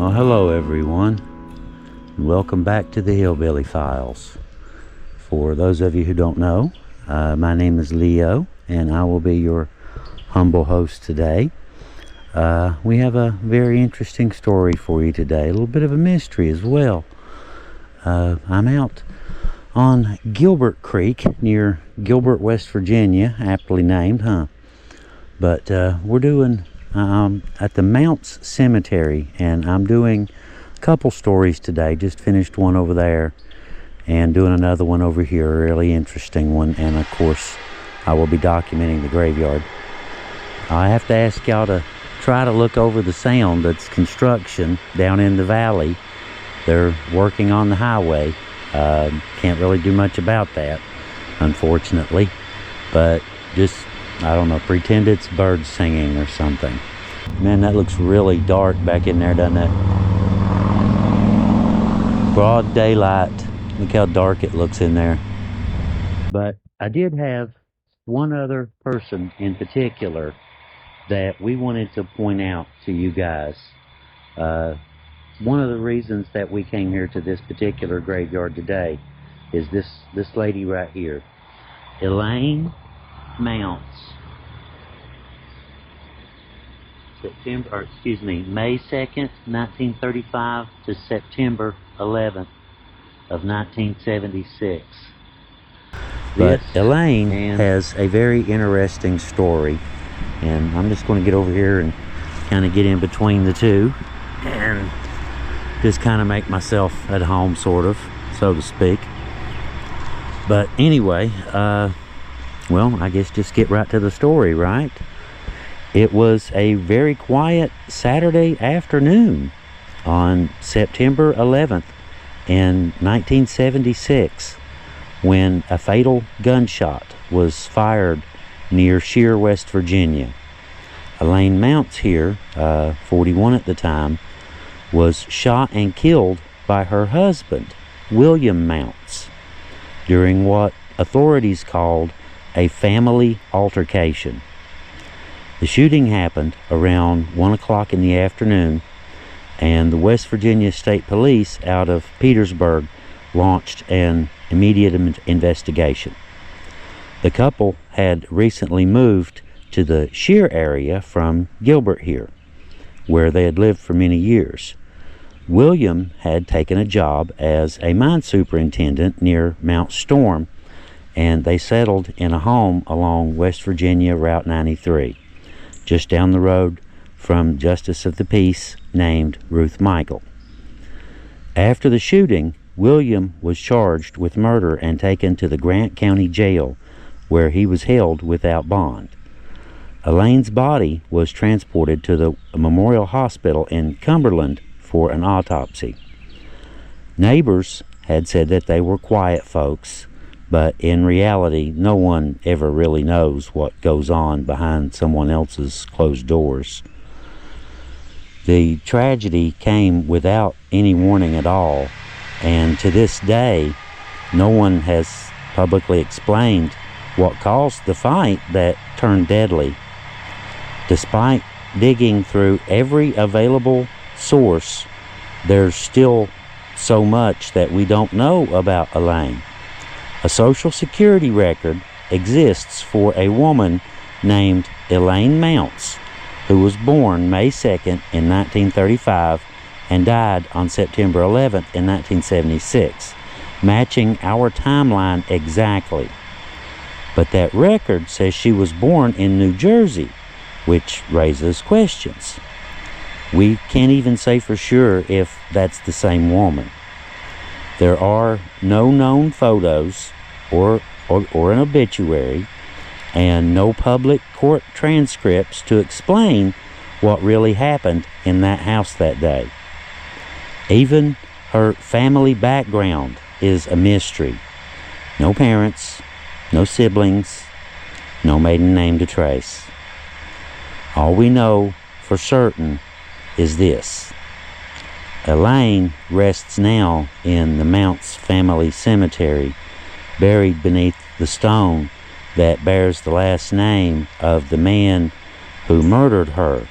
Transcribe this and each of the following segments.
Well, hello everyone, and welcome back to the Hillbilly Files. For those of you who don't know, my name is Leo, and I will be your humble host today. We have a very interesting story for you today, a little bit of a mystery as well. I'm out on Gilbert Creek near Gilbert, West Virginia, aptly named, huh? But we're doing at the Mounts Cemetery, and I'm doing a couple stories today. Just finished one over there and doing another one over here, a really interesting one, and of course I will be documenting the graveyard. I have to ask y'all to try to look over the sound. That's construction down in the valley. They're working on the highway. Can't really do much about that, unfortunately, but just, I don't know, pretend it's birds singing or something. Man, that looks really dark back in there, doesn't it? Broad daylight. Look how dark it looks in there. But I did have one other person in particular that we wanted to point out to you guys. One of the reasons that we came here to this particular graveyard today is this lady right here, Elaine Mounts. May 2nd, 1935 to September 11th of 1976. But Elaine has a very interesting story, and I'm just going to get over here and kind of get in between the two and just kind of make myself at home, sort of, so to speak. But anyway, well, I guess just get right to the story, right? It was a very quiet Saturday afternoon on September 11th in 1976 when a fatal gunshot was fired near Shear, West Virginia. Elaine Mounts here, 41 at the time, was shot and killed by her husband, William Mounts, during what authorities called a family altercation. The shooting happened around 1 o'clock in the afternoon, and the West Virginia State Police out of Petersburg launched an immediate investigation. The couple had recently moved to the Shear area from Gilbert here, where they had lived for many years. William had taken a job as a mine superintendent near Mount Storm, and they settled in a home along West Virginia Route 93. Just down the road from Justice of the Peace named Ruth Michael. After the shooting, William was charged with murder and taken to the Grant County Jail, where he was held without bond. Elaine's body was transported to the Memorial Hospital in Cumberland for an autopsy. Neighbors had said that they were quiet folks, but in reality, no one ever really knows what goes on behind someone else's closed doors. The tragedy came without any warning at all, and to this day, no one has publicly explained what caused the fight that turned deadly. Despite digging through every available source, there's still so much that we don't know about Elaine. A Social Security record exists for a woman named Elaine Mounts, who was born May 2nd in 1935 and died on September 11th in 1976, matching our timeline exactly. But that record says she was born in New Jersey, which raises questions. We can't even say for sure if that's the same woman. There are no known photos or an obituary, and no public court transcripts to explain what really happened in that house that day. Even her family background is a mystery. No parents, no siblings, no maiden name to trace. All we know for certain is this: Elaine rests now in the Mounts family cemetery, buried beneath the stone that bears the last name of the man who murdered her.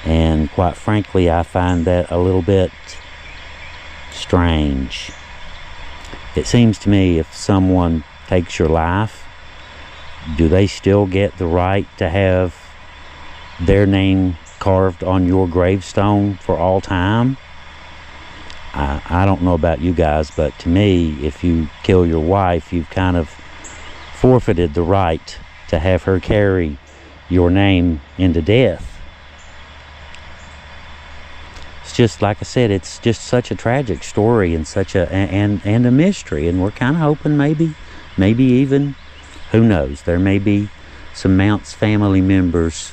And quite frankly, I find that a little bit strange. It seems to me if someone takes your life, do they still get the right to have their name carved on your gravestone for all time? I don't know about you guys, but to me, if you kill your wife, you've kind of forfeited the right to have her carry your name into death. It's just, like I said, it's just such a tragic story and such a and a mystery, and we're kind of hoping maybe even, who knows, there may be some Mounts family members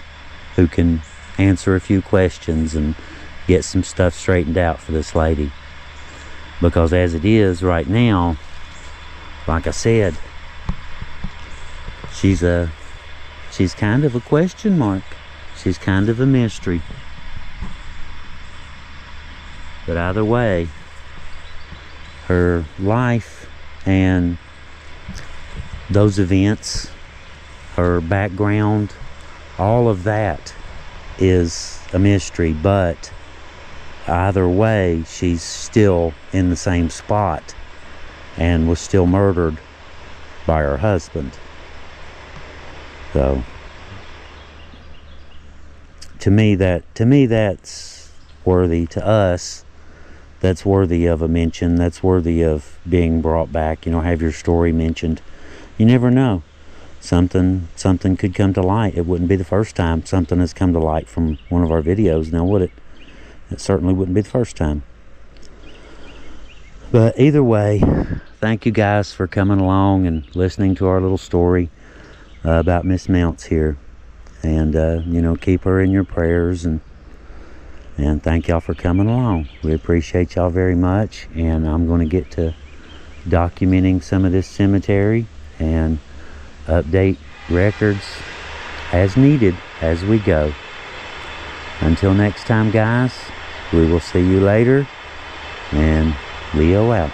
who can answer a few questions and get some stuff straightened out for this lady. Because as it is right now, like I said, she's kind of a question mark. She's kind of a mystery. But either way, her life and those events, her background, all of that is a mystery. But either way, she's still in the same spot and was still murdered by her husband. So to me that's worthy, to us, that's worthy of a mention. That's worthy of being brought back. Have your story mentioned. You never know. Something could come to light. It wouldn't be the first time something has come to light from one of our videos, now would it? It certainly wouldn't be the first time. But either way, thank you guys for coming along and listening to our little story about Miss Mounts here. And, keep her in your prayers. And thank y'all for coming along. We appreciate y'all very much. And I'm going to get to documenting some of this cemetery and update records as needed as we go. Until next time, guys, we will see you later, and Leo out.